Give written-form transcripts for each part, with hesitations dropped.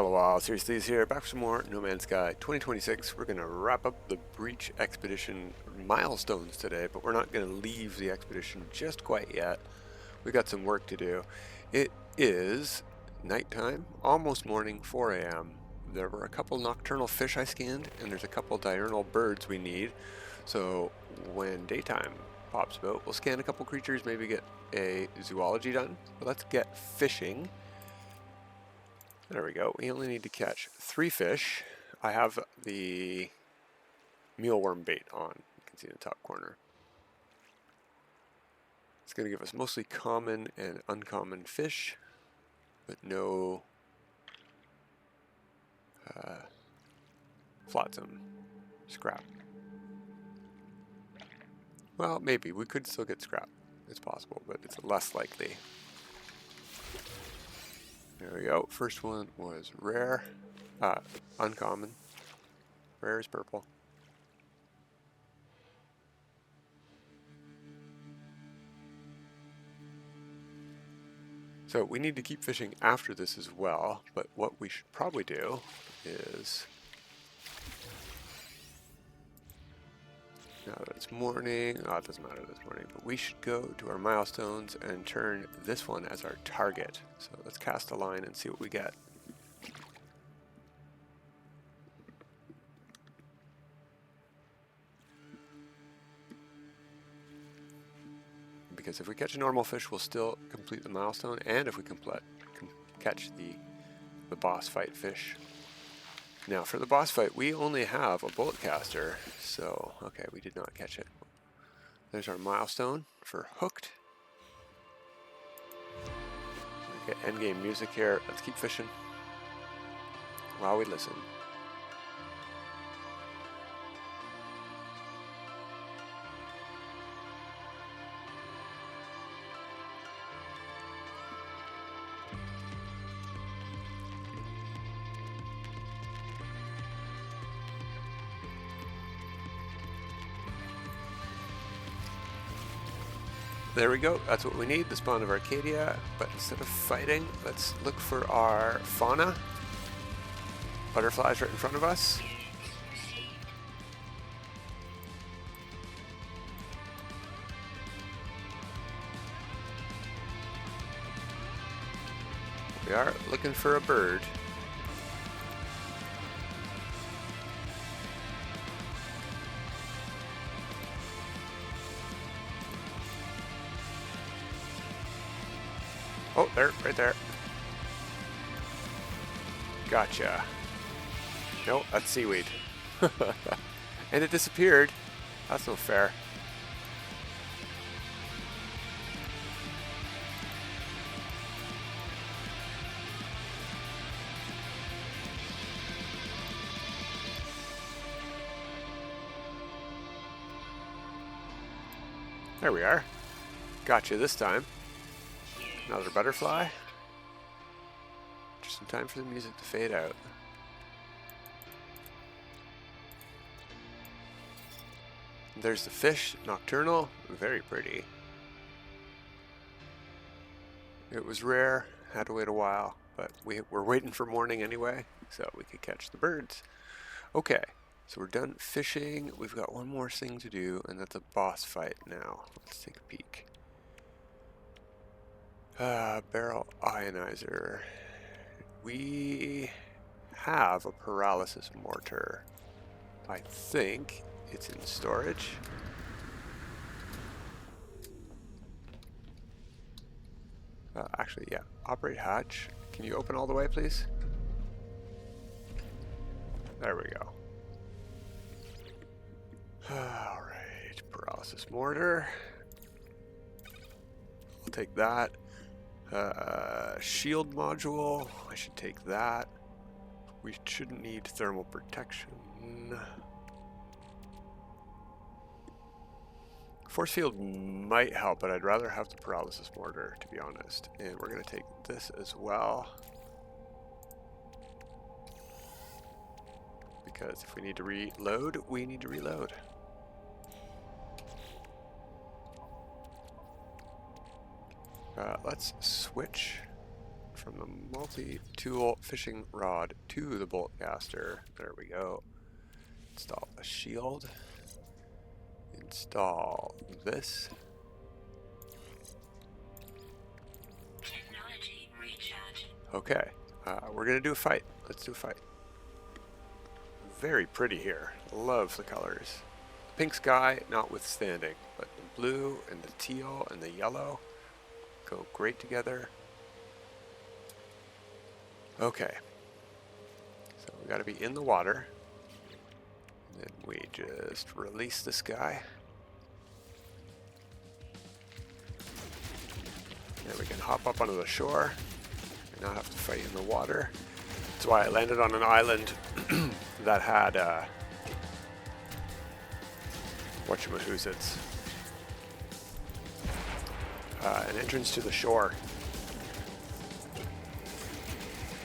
LOL, seriously, is here, back for some more No Man's Sky 2026. We're going to wrap up the Breach Expedition milestones today, but we're not going to leave the expedition just quite yet. We got some work to do. It is nighttime, almost morning, 4 a.m. There were a couple nocturnal fish I scanned, and there's a couple diurnal birds we need. So when daytime pops about, we'll scan a couple creatures, maybe get a zoology done. But let's get fishing. There we go. We only need to catch 3 fish. I have the mealworm bait on. You can see in the top corner. It's going to give us mostly common and uncommon fish, but no flotsam scrap. Well, maybe. We could still get scrap. It's possible, but it's less likely. There we go. First one was rare. Uncommon. Rare is purple. So we need to keep fishing after this as well, but what we should probably do is, now that it's morning, it doesn't matter this morning, but we should go to our milestones and turn this one as our target. So let's cast a line and see what we get. Because if we catch a normal fish, we'll still complete the milestone, and if we catch the boss fight fish. Now for the boss fight, we only have a bullet caster, so okay, we did not catch it. There's our milestone for hooked. We get endgame music here. Let's keep fishing while we listen. There we go, that's what we need, the Spawn of Arcadia, but instead of fighting, let's look for our fauna. Butterflies right in front of us. We are looking for a bird. Oh, there, right there. Gotcha. No, that's seaweed. And it disappeared. That's no fair. There we are. Gotcha this time. Another butterfly. Just some time for the music to fade out. There's the fish, nocturnal, very pretty. It was rare, had to wait a while, but we're waiting for morning anyway, so we could catch the birds. Okay, so we're done fishing. We've got one more thing to do, and that's a boss fight now. Let's take a peek. Barrel ionizer. We have a paralysis mortar. I think it's in storage. Actually, yeah. Operate hatch. Can you open all the way, please? There we go. Alright, paralysis mortar. I'll take that. Shield module, I should take that. We shouldn't need thermal protection. Force field might help, but I'd rather have the paralysis mortar, to be honest. And we're going to take this as well. Because if we need to reload, we need to reload. Let's switch from the multi-tool fishing rod to the bolt caster. There we go. Install a shield. Install this. Technology recharge. Okay, we're gonna do a fight. Let's do a fight. Very pretty here. Love the colors. Pink sky notwithstanding, but the blue and the teal and the yellow go great together. Okay, so we got to be in the water. And then we just release this guy. And we can hop up onto the shore and not have to fight in the water. That's why I landed on an island that had whatchamahoots, an entrance to the shore.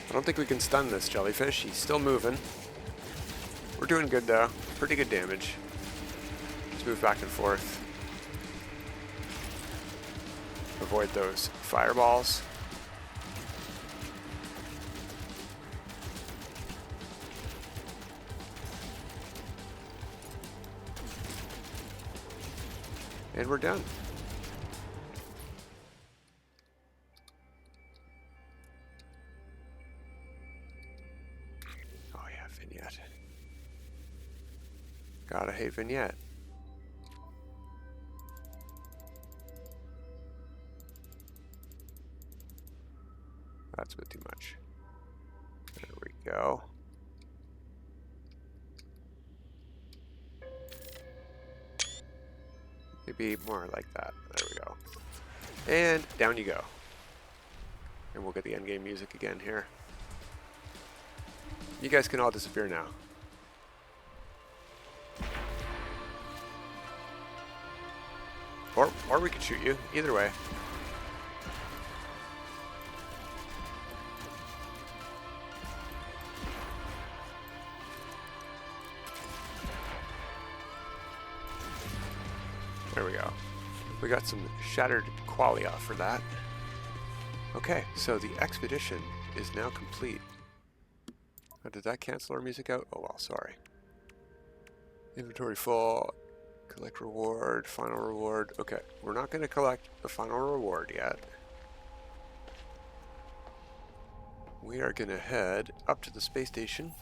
I don't think we can stun this jellyfish. He's still moving. We're doing good though. Pretty good damage. Just move back and forth. Avoid those fireballs. And we're done. Oh yeah, vignette. Gotta hate vignette. That's a bit too much. There we go. Maybe more like that. There we go. And down you go. And we'll get the endgame music again here. You guys can all disappear now. Or we could shoot you. Either way. There we go. We got some shattered qualia for that. Okay, so the expedition is now complete. Oh, did that cancel our music out? Oh well, sorry. Inventory full. Collect reward, final reward. Okay, we're not going to collect the final reward yet. We are going to head up to the space station.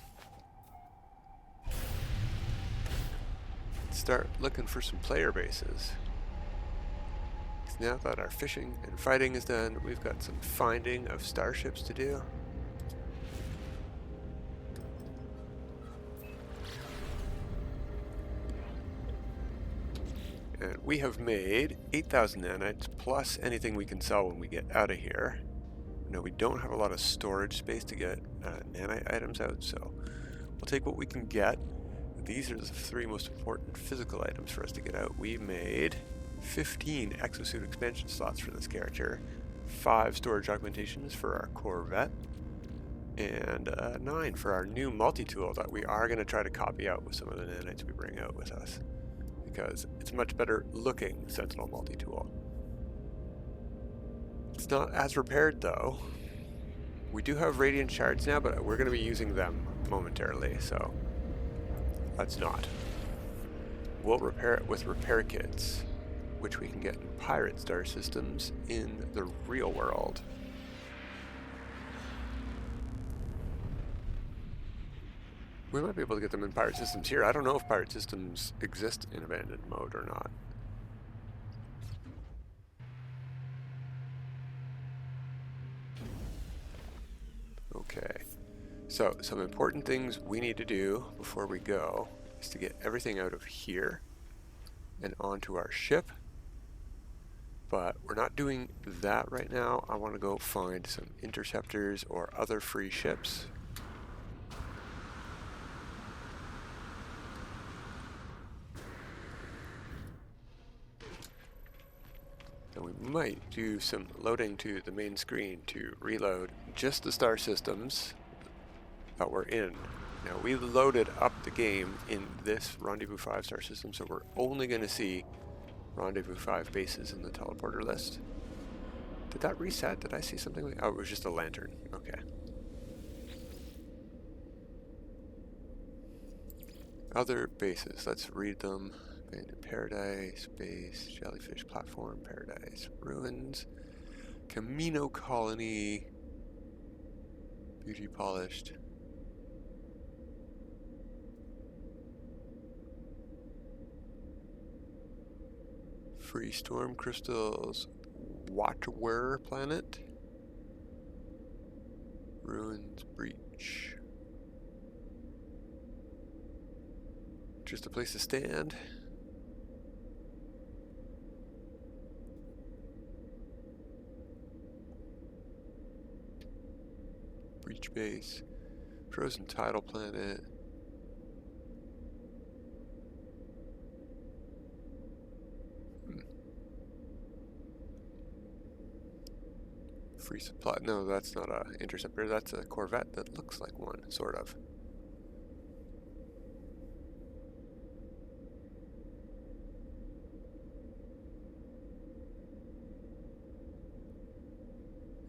Start looking for some player bases. Now that our fishing and fighting is done, we've got some finding of starships to do. And we have made 8,000 nanites plus anything we can sell when we get out of here. No, we don't have a lot of storage space to get nanite items out, so we'll take what we can get. These are the 3 most important physical items for us to get out. We made 15 exosuit expansion slots for this character, 5 storage augmentations for our Corvette, and 9 for our new multi-tool that we are going to try to copy out with some of the nanites we bring out with us, because it's much better looking Sentinel multi-tool. It's not as repaired though. We do have radiant shards now, but we're going to be using them momentarily, so let's not. We'll repair it with repair kits, which we can get in pirate star systems in the real world. We might be able to get them in pirate systems here. I don't know if pirate systems exist in abandoned mode or not. Okay, so some important things we need to do before we go is to get everything out of here and onto our ship. But we're not doing that right now. I want to go find some interceptors or other free ships. And we might do some loading to the main screen to reload just the star systems that we're in. Now we loaded up the game in this Rendezvous 5 star system, so we're only going to see Rendezvous 5 bases in the teleporter list. Did that reset? Did I see something? Oh, it was just a lantern. Okay. Other bases. Let's read them. Abandoned Paradise, Base, Jellyflesh Platform, Paradise, Ruins, Camino Colony, Beauty Polished. Free Storm Crystals, Watchwear Planet, Ruins, Breach. Just a place to stand. Breach Base, Frozen Tidal Planet. Free supply. No, that's not a interceptor. That's a Corvette that looks like one, sort of.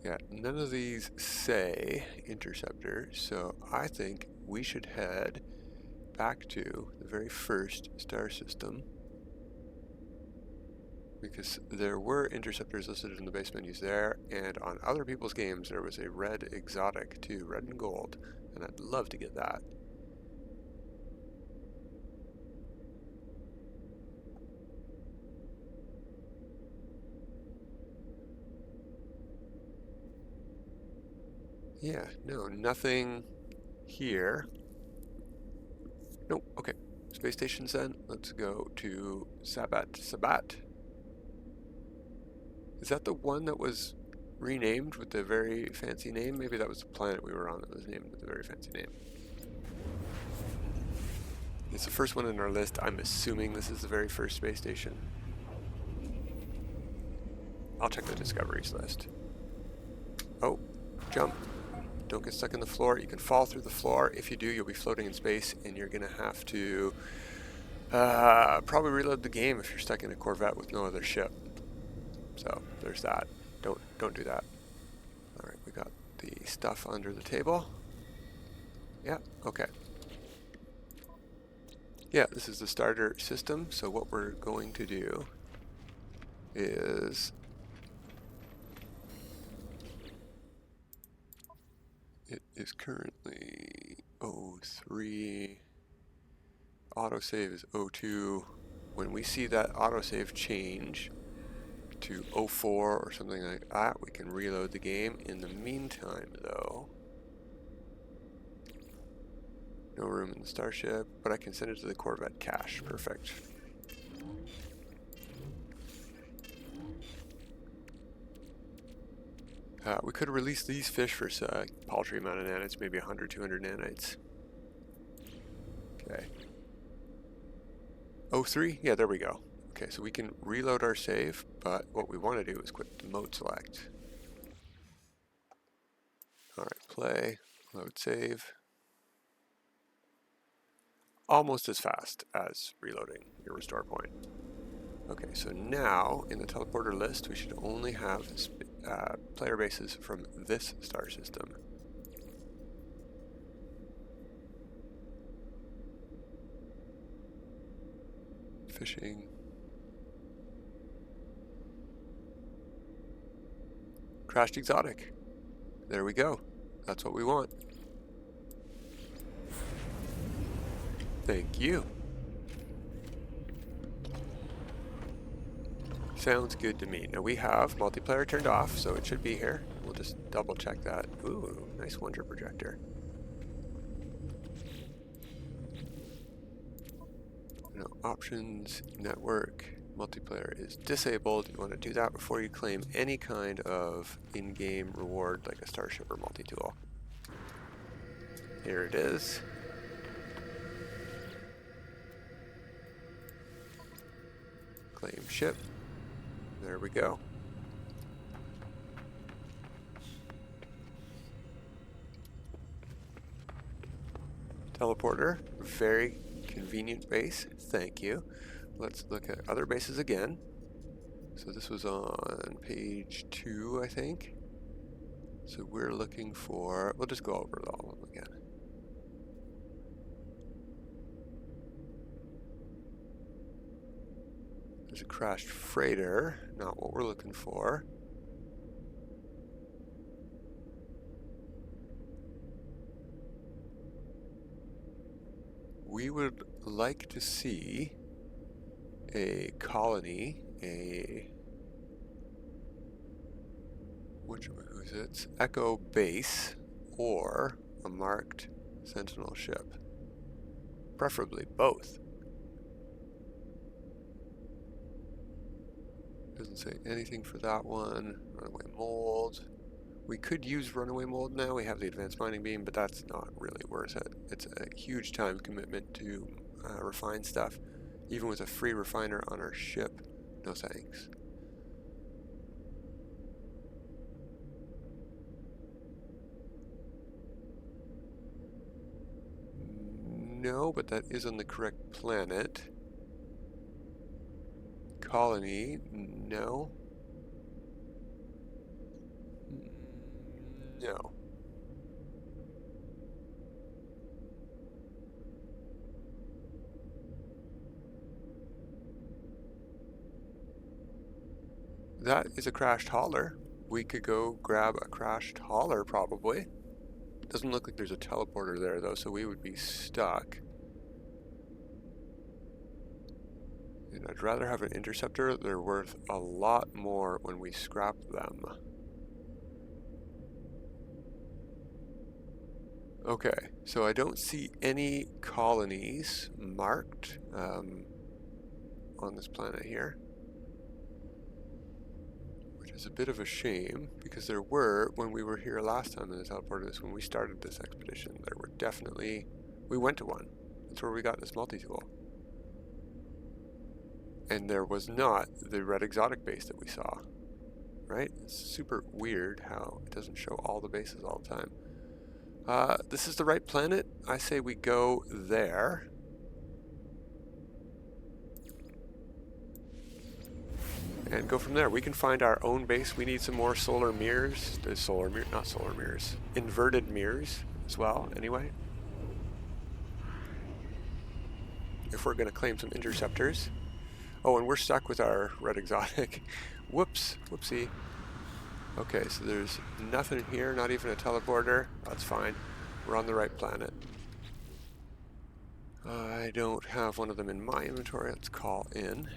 Yeah, none of these say interceptor, so I think we should head back to the very first star system, because there were interceptors listed in the base menus there, and on other people's games there was a red exotic too, red and gold, and I'd love to get that. Yeah, no, nothing here. Nope, okay. Space stations then. Let's go to Sabat. Is that the one that was renamed with the very fancy name? Maybe that was the planet we were on that was named with a very fancy name. It's the first one in our list. I'm assuming this is the very first space station. I'll check the discoveries list. Oh, jump. Don't get stuck in the floor. You can fall through the floor. If you do, you'll be floating in space, and you're going to have to probably reload the game if you're stuck in a Corvette with no other ship. So there's that. Don't do that. All right, we got the stuff under the table. Yeah, okay. Yeah, this is the starter system. So what we're going to do is it is currently 03. Autosave is 02. When we see that autosave change to 04 or something like that, we can reload the game. In the meantime, though, no room in the Starship, but I can send it to the Corvette cache. Perfect. We could release these fish for a paltry amount of nanites, maybe 100, 200 nanites. Okay. 03? Yeah, there we go. Okay, so we can reload our save, but what we want to do is quit the mode select. Alright, play, load save. Almost as fast as reloading your restore point. Okay, so now in the teleporter list, we should only have player bases from this star system. Fishing. Crashed Exotic. There we go. That's what we want. Thank you. Sounds good to me. Now we have multiplayer turned off, so it should be here. We'll just double check that. Ooh, nice wonder projector. Now, options, network, multiplayer is disabled. You want to do that before you claim any kind of in-game reward like a Starship or multitool. Here it is. Claim ship. There we go. Teleporter, very convenient base, thank you. Let's look at other bases again. So this was on page 2, I think. So we're looking for, we'll just go over all of them again. There's a crashed freighter, not what we're looking for. We would like to see a colony, who's it? It's Echo base, or a marked Sentinel ship. Preferably both. Doesn't say anything for that one. Runaway mold. We could use runaway mold now. We have the advanced mining beam, but that's not really worth it. It's a huge time commitment to refine stuff. Even with a free refiner on our ship, no thanks. No, but that is on the correct planet. Colony, no. No. That is a crashed hauler. We could go grab a crashed hauler, probably. Doesn't look like there's a teleporter there, though, so we would be stuck. And I'd rather have an interceptor. They're worth a lot more when we scrap them. Okay, so I don't see any colonies marked on this planet here. Which is a bit of a shame, because there were, when we were here last time in the teleporter, when we started this expedition, there were definitely, we went to one. That's where we got this multi-tool. And there was not the red exotic base that we saw, right? It's super weird how it doesn't show all the bases all the time. This is the right planet. I say we go there. And go from there. We can find our own base. We need some more solar mirrors. There's not solar mirrors. Inverted mirrors as well, anyway. If we're going to claim some interceptors. Oh, and we're stuck with our red exotic. Whoops. Whoopsie. Okay, so there's nothing here, not even a teleporter. That's fine. We're on the right planet. I don't have one of them in my inventory. Let's call in.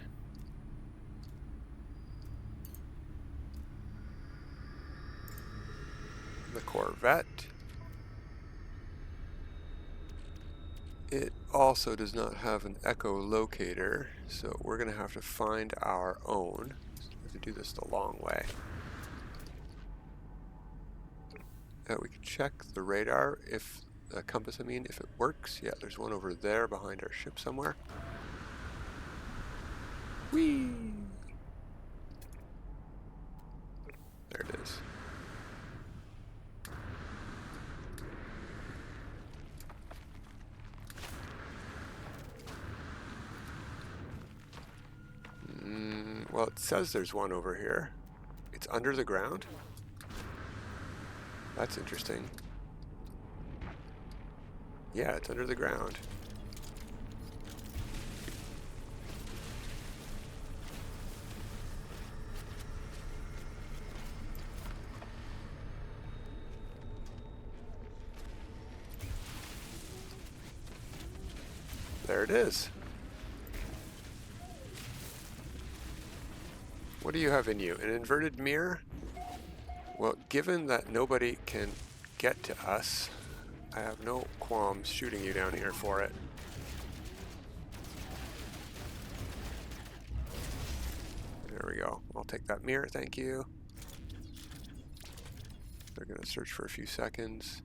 The Corvette. It also does not have an Echo Locator, so we're going to have to find our own. We have to do this the long way. We can check the radar, if the compass, if it works. Yeah, there's one over there behind our ship somewhere. Whee! There it is. Well, it says there's one over here. It's under the ground? That's interesting. Yeah, it's under the ground. There it is. What do you have in you? An inverted mirror? Well, given that nobody can get to us, I have no qualms shooting you down here for it. There we go. I'll take that mirror, thank you. They're going to search for a few seconds.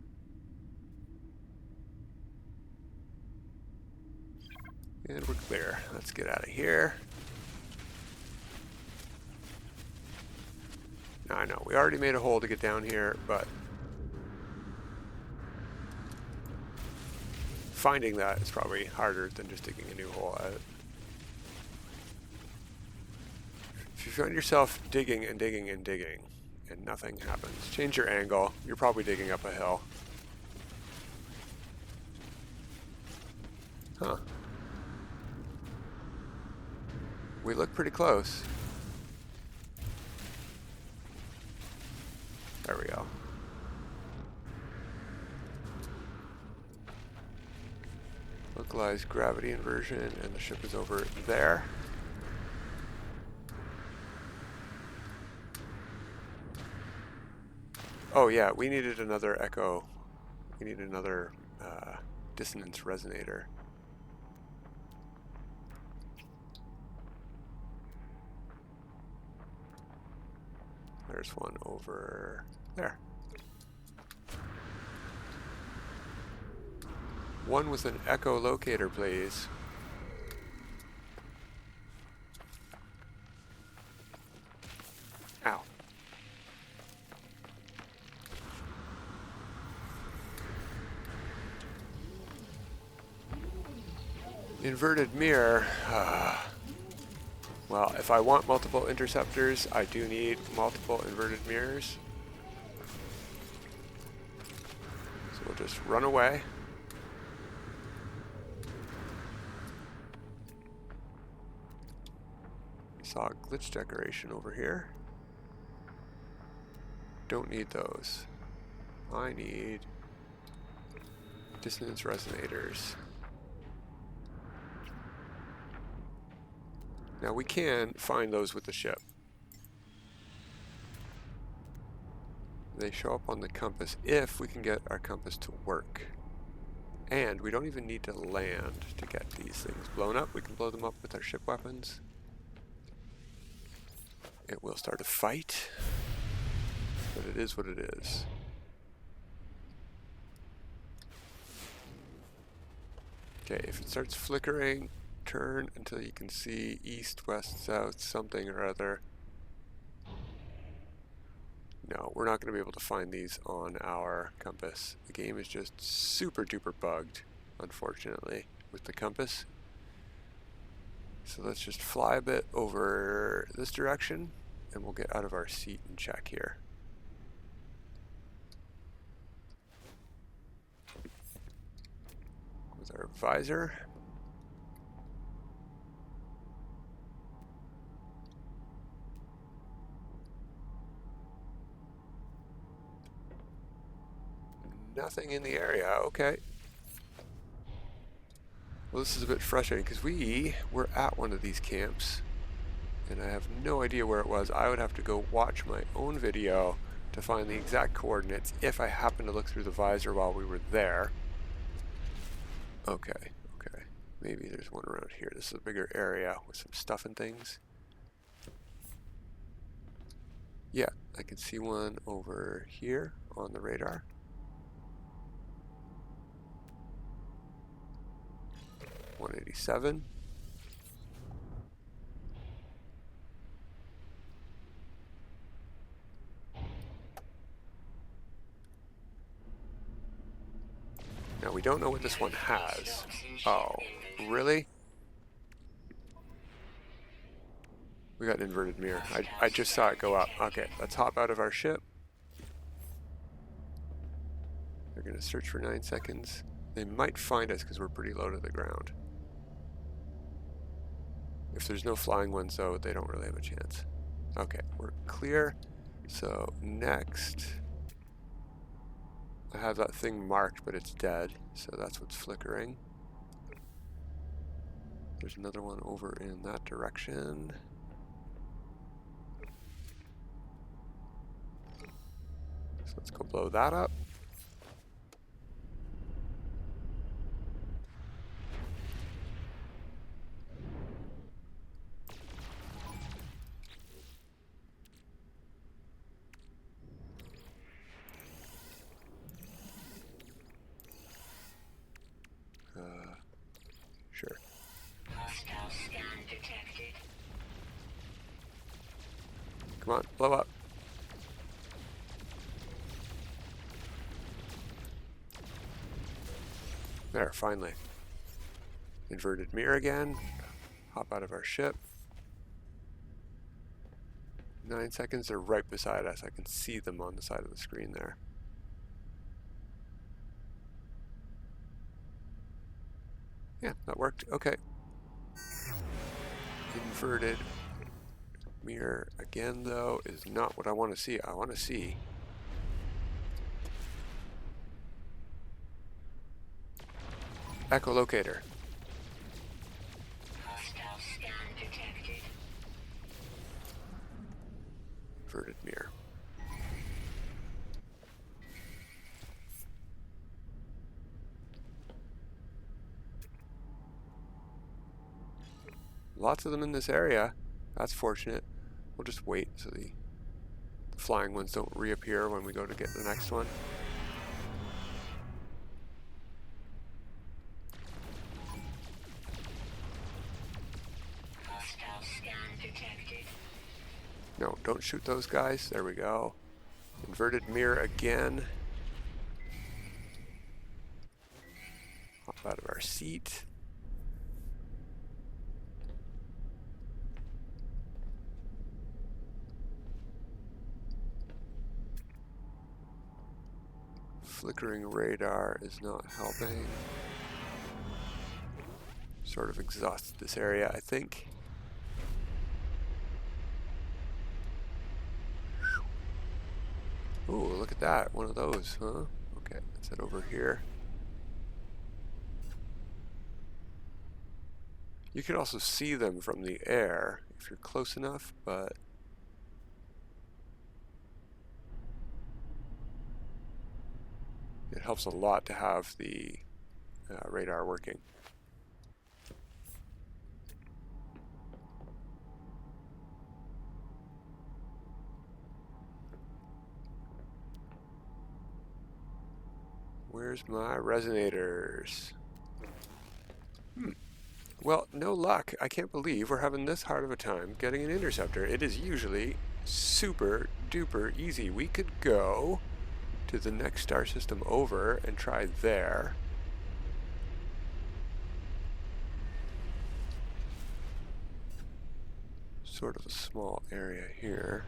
And we're clear. Let's get out of here. Now, I know, we already made a hole to get down here, but finding that is probably harder than just digging a new hole out. If you find yourself digging and digging and digging and nothing happens, change your angle. You're probably digging up a hill. Huh. We look pretty close. There we go. Localized gravity inversion, and the ship is over there. Oh yeah, we needed another echo. We need another dissonance resonator. There's one over there. One with an Echo Locator, please. Ow. Inverted mirror. Well, if I want multiple interceptors, I do need multiple inverted mirrors. So we'll just run away. Saw a glitch decoration over here. Don't need those. I need dissonance resonators. Now we can find those with the ship. They show up on the compass if we can get our compass to work. And we don't even need to land to get these things blown up. We can blow them up with our ship weapons. It will start a fight, but it is what it is. Okay, if it starts flickering, turn until you can see east, west, south, something or other. No, we're not going to be able to find these on our compass. The game is just super duper bugged, unfortunately, with the compass. So let's just fly a bit over this direction, and we'll get out of our seat and check here. With our visor. Nothing in the area, okay. Well, this is a bit frustrating because we were at one of these camps and I have no idea where it was. I would have to go watch my own video to find the exact coordinates if I happen to look through the visor while we were there. Okay, okay. Maybe there's one around here. This is a bigger area with some stuff and things. Yeah, I can see one over here on the radar. $187. Now we don't know what this one has. Oh, really? We got an inverted mirror. I just saw it go up. Okay, let's hop out of our ship. They're gonna search for 9 seconds. They might find us because we're pretty low to the ground. If there's no flying ones though, they don't really have a chance. Okay, we're clear. So next, I have that thing marked, but it's dead. So that's what's flickering. There's another one over in that direction. So let's go blow that up. Sure. Come on, blow up. There, finally. Inverted mirror again. Hop out of our ship. 9 seconds. They're right beside us. I can see them on the side of the screen there. Yeah, that worked. Okay. Inverted mirror again, though, is not what I want to see. I want to see Echo Locator. Hostile scan detected. Inverted mirror. Lots of them in this area. That's fortunate. We'll just wait so the flying ones don't reappear when we go to get the next one. Hostile scan detected. No, don't shoot those guys. There we go. Inverted mirror again. Hop out of our seat. Flickering radar is not helping. Sort of exhausted this area, I think. Ooh, look at that. One of those, huh? Okay, let's head over here. You can also see them from the air if you're close enough, but it helps a lot to have the radar working. Where's my resonators? Well, no luck. I can't believe we're having this hard of a time getting an interceptor. It is usually super duper easy. We could go to the next star system over and try there. Sort of a small area here.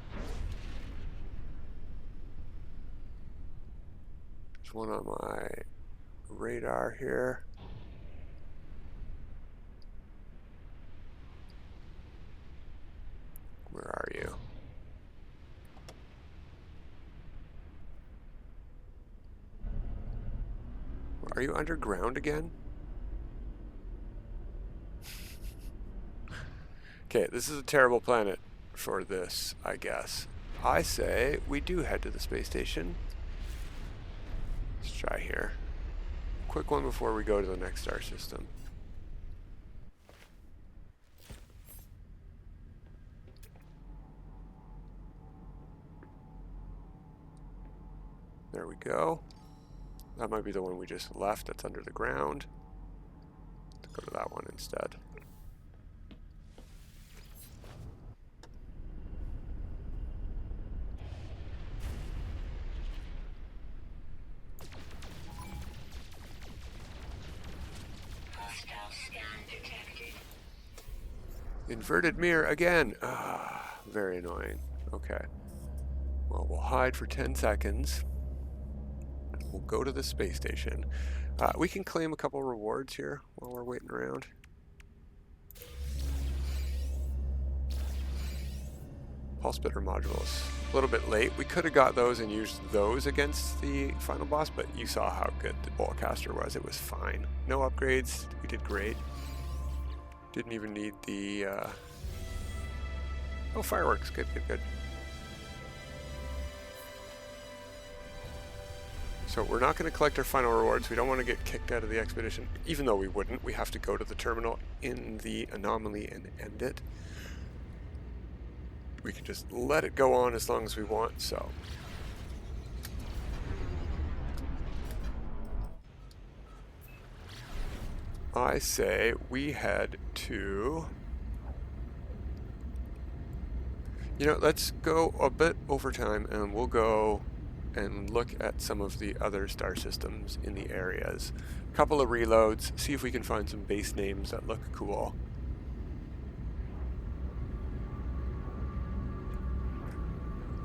There's one on my radar here. Where are you? Are you underground again? Okay, this is a terrible planet for this, I guess. I say we do head to the space station. Let's try here. Quick one before we go to the next star system. There we go. That might be the one we just left that's under the ground. Let's go to that one instead. Hostile scan detected. Inverted mirror again. Ah, very annoying. Okay. Well, we'll hide for 10 seconds. We'll go to the space station. We can claim a couple rewards here while we're waiting around. Pulse splitter modules. A little bit late. We could have got those and used those against the final boss, but you saw how good the Bullcaster was. It was fine. No upgrades. We did great. Didn't even need the... Oh, fireworks. Good, good, good. So we're not going to collect our final rewards. We don't want to get kicked out of the expedition, even though we wouldn't. We have to go to the terminal in the Anomaly and end it. We can just let it go on as long as we want, so. I say we head to... You know, let's go a bit over time and we'll go and look at some of the other star systems in the areas. A couple of reloads, see if we can find some base names that look cool.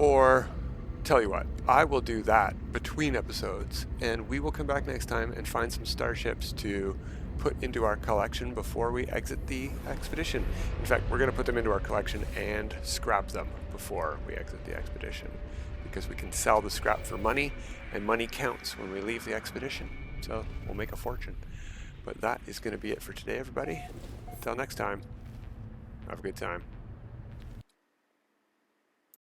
Or, tell you what, I will do that between episodes, and we will come back next time and find some starships to put into our collection before we exit the expedition. In fact, we're going to put them into our collection and scrap them before we exit the expedition, because we can sell the scrap for money, and money counts when we leave the expedition. So we'll make a fortune. But that is going to be it for today, everybody. Until next time, have a good time.